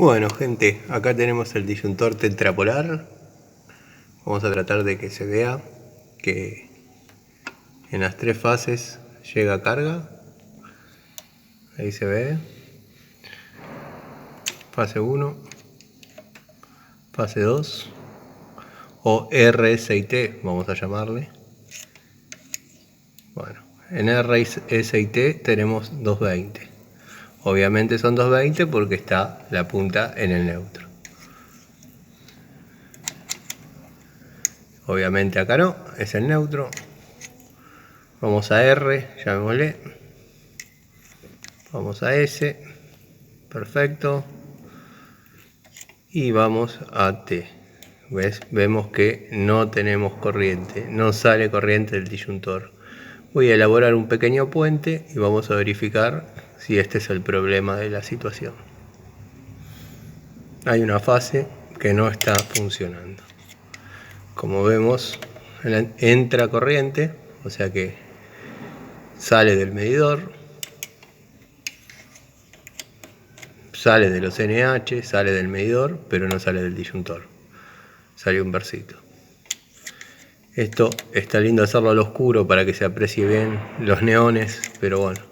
Bueno, gente, acá tenemos el disyuntor tetrapolar. Vamos a tratar de que se vea que en las tres fases llega a carga. Ahí se ve. Fase 1, fase 2 o RS y T, vamos a llamarle. Bueno, en RS y T tenemos 220. Obviamente son 220 porque está la punta en el neutro. Obviamente acá no, es el neutro. Vamos a R, llamémosle. Vamos a S, perfecto. Y vamos a T. ¿Ves? Vemos que no tenemos corriente, no sale corriente del disyuntor. Voy a elaborar un pequeño puente y vamos a verificar si este es el problema de la situación. Hay una fase que no está funcionando. Como vemos, entra corriente, o sea que sale del medidor, sale de los NH, sale del medidor, pero no sale del disyuntor. Salió un versito. Esto está lindo hacerlo al oscuro para que se aprecie bien los neones, pero bueno,